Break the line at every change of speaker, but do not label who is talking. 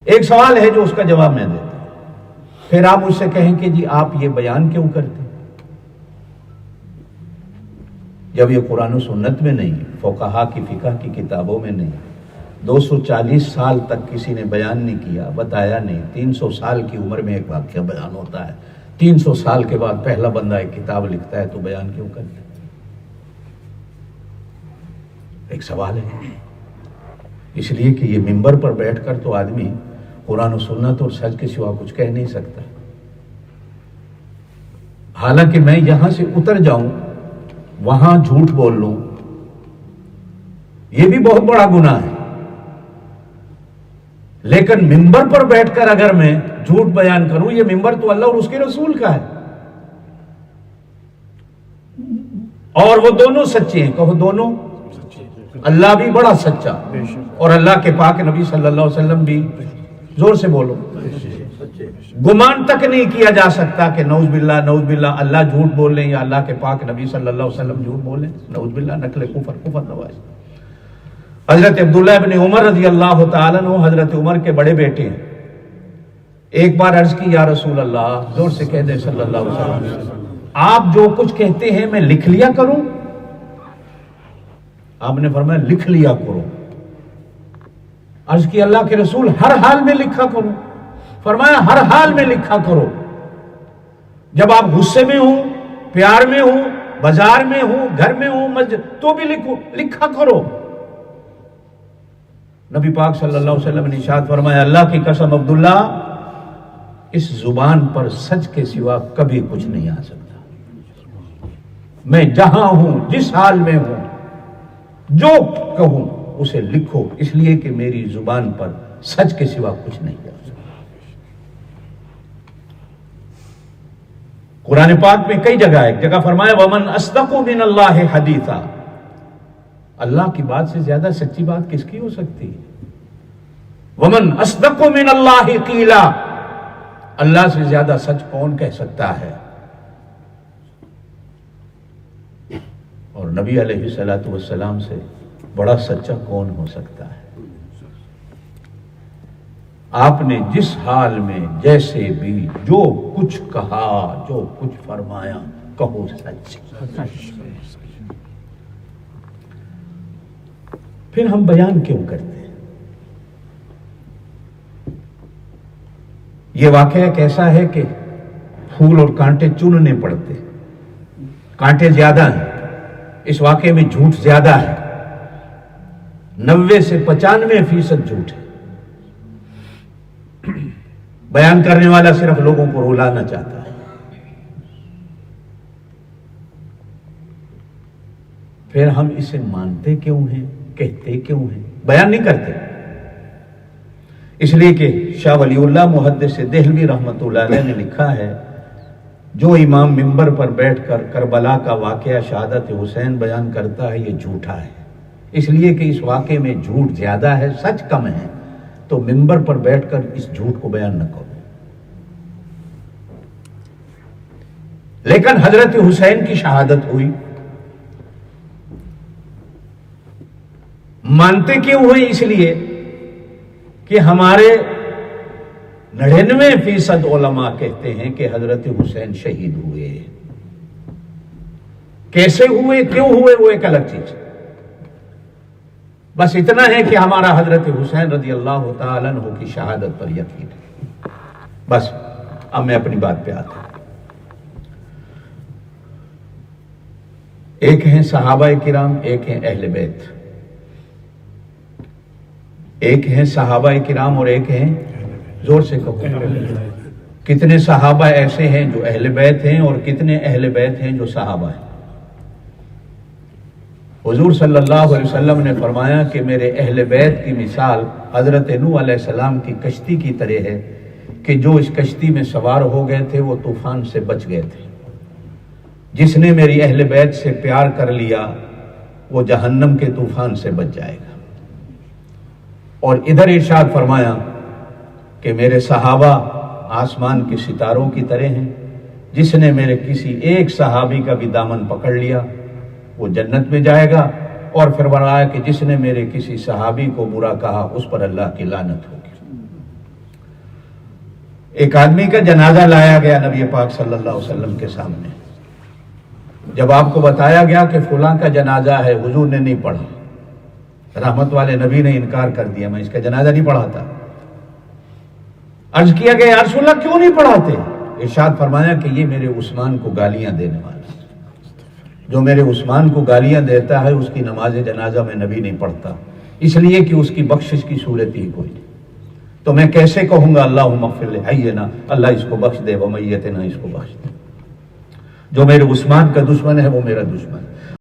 ایک سوال ہے جو اس کا جواب میں دیتا ہوں، پھر آپ مجھ سے کہیں کہ جی آپ یہ بیان کیوں کرتے جب یہ قرآن و سنت میں نہیں، فقہا کی فقہ کی کتابوں میں نہیں، 240 سال تک کسی نے بیان نہیں کیا، بتایا نہیں۔ 300 سال کی عمر میں ایک واقعہ بیان ہوتا ہے، 300 سال کے بعد پہلا بندہ ایک کتاب لکھتا ہے، تو بیان کیوں کرتے؟ ایک سوال ہے۔ اس لیے کہ یہ منبر پر بیٹھ کر تو آدمی قرآن و سنت اور سچ کے سوا کچھ کہہ نہیں سکتا۔ حالانکہ میں یہاں سے اتر جاؤں، وہاں جھوٹ بول لوں، یہ بھی بہت بڑا گناہ ہے، لیکن منبر پر بیٹھ کر اگر میں جھوٹ بیان کروں، یہ منبر تو اللہ اور اس کے رسول کا ہے، اور وہ دونوں سچے ہیں۔ کہو دونوں، اللہ بھی بڑا سچا اور اللہ کے پاک نبی صلی اللہ علیہ وسلم بھی، زور سے بولو، گمان تک نہیں کیا جا سکتا کہ نعوذ باللہ اللہ جھوٹ بول لیں یا اللہ کے پاک نبی صلی اللہ علیہ وسلم جھوٹ بولیں، نعوذ باللہ، نقل کفر نواز۔ حضرت عبداللہ ابن عمر رضی اللہ تعالیٰ عنہ حضرت عمر کے بڑے بیٹے ہیں، ایک بار عرض کی یا رسول اللہ، زور سے کہہ دیں صلی اللہ علیہ وسلم، آپ جو کچھ کہتے ہیں میں لکھ لیا کروں؟ آپ نے فرمایا لکھ لیا کرو۔ عرض کی اللہ کے رسول ہر حال میں لکھا کرو؟ فرمایا ہر حال میں لکھا کرو، جب آپ غصے میں ہوں، پیار میں ہوں، بازار میں ہوں، گھر میں ہوں، مسجد، تو بھی لکھا کرو۔ نبی پاک صلی اللہ علیہ وسلم نے ارشاد فرمایا اللہ کی قسم عبداللہ، اس زبان پر سچ کے سوا کبھی کچھ نہیں آ سکتا، میں جہاں ہوں، جس حال میں ہوں، جو کہوں اسے لکھو، اس لیے کہ میری زبان پر سچ کے سوا کچھ نہیں آ سکتا۔ قرآن پاک میں کئی جگہ، ایک جگہ فرمایا وَمَنْ أَصْدَقُ مِنَ اللَّهِ حَدِيثًا، اللہ کی بات سے زیادہ سچی بات کس کی ہو سکتی ہے؟ وَمَنْ أَصْدَقُ مِنَ اللَّهِ قِيلًا، اللہ سے زیادہ سچ کون کہہ سکتا ہے؟ اور نبی علیہ الصلوۃ والسلام سے بڑا سچا کون ہو سکتا ہے؟ آپ نے جس حال میں جیسے بھی جو کچھ کہا، جو کچھ فرمایا، کہو سچ۔ پھر ہم بیان کیوں کرتے ہیں؟ یہ واقعہ ایک ایسا ہے کہ پھول اور کانٹے چننے پڑتے، کانٹے زیادہ ہیں، اس واقعے میں جھوٹ زیادہ ہے، 90 سے 95% جھوٹ ہے۔ بیان کرنے والا صرف لوگوں کو رلانا چاہتا ہے۔ پھر ہم اسے مانتے کیوں ہیں، کہتے کیوں ہیں، بیان نہیں کرتے؟ اس لیے کہ شاہ ولی اللہ محدث دہلوی رحمۃ اللہ علیہ نے لکھا ہے، جو امام منبر پر بیٹھ کر کربلا کا واقعہ شہادت حسین بیان کرتا ہے، یہ جھوٹا ہے، اس لیے کہ اس واقعے میں جھوٹ زیادہ ہے، سچ کم ہے، تو منبر پر بیٹھ کر اس جھوٹ کو بیان نہ کرو۔ لیکن حضرت حسین کی شہادت ہوئی، مانتے کیوں ہوئے؟ اس لیے کہ ہمارے 99% علماء کہتے ہیں کہ حضرت حسین شہید ہوئے۔ کیسے ہوئے، کیوں ہوئے، وہ ایک الگ چیز ہے، بس اتنا ہے کہ ہمارا حضرت حسین رضی اللہ تعالیٰ عنہ کی شہادت پر یقین ہے۔ بس اب میں اپنی بات پہ آتا ہوں۔ ایک ہیں صحابہ کرام، ایک ہیں اہل بیت، ایک ہیں صحابہ کرام اور ایک ہیں، زور سے کہو، کتنے صحابہ ایسے ہیں جو اہل بیت ہیں اور کتنے اہل بیت ہیں جو صحابہ ہیں؟ حضور صلی اللہ علیہ وسلم نے فرمایا کہ میرے اہل بیت کی مثال حضرت نوح علیہ السلام کی کشتی کی طرح ہے کہ جو اس کشتی میں سوار ہو گئے تھے وہ طوفان سے بچ گئے تھے۔ جس نے میری اہل بیت سے پیار کر لیا وہ جہنم کے طوفان سے بچ جائے گا۔ اور ادھر ارشاد فرمایا کہ میرے صحابہ آسمان کے ستاروں کی طرح ہیں، جس نے میرے کسی ایک صحابی کا بھی دامن پکڑ لیا وہ جنت میں جائے گا، اور پھر فرمایا کہ جس نے میرے کسی صحابی کو برا کہا اس پر اللہ کی لعنت ہوگی۔ ایک آدمی کا جنازہ لایا گیا نبی پاک صلی اللہ علیہ وسلم کے سامنے. جب آپ کو بتایا گیا کہ فلاں کا جنازہ ہے، حضور نے نہیں پڑھا، رحمت والے نبی نے انکار کر دیا، میں اس کا جنازہ نہیں پڑھاتا. عرض کیا گیا یا رسول اللہ کیوں نہیں پڑھاتے؟ ارشاد فرمایا کہ یہ میرے عثمان کو گالیاں دینے والا ہے، جو میرے عثمان کو گالیاں دیتا ہے اس کی نماز جنازہ میں نبی نہیں پڑھتا، اس لیے کہ اس کی بخشش کی صورت ہی کوئی نہیں. تو میں کیسے کہوں گا اللہم اغفر لحینا، اللہ اس کو بخش دے، ومیتنا، اس کو بخش دے. جو میرے عثمان کا دشمن ہے وہ میرا دشمن ہے.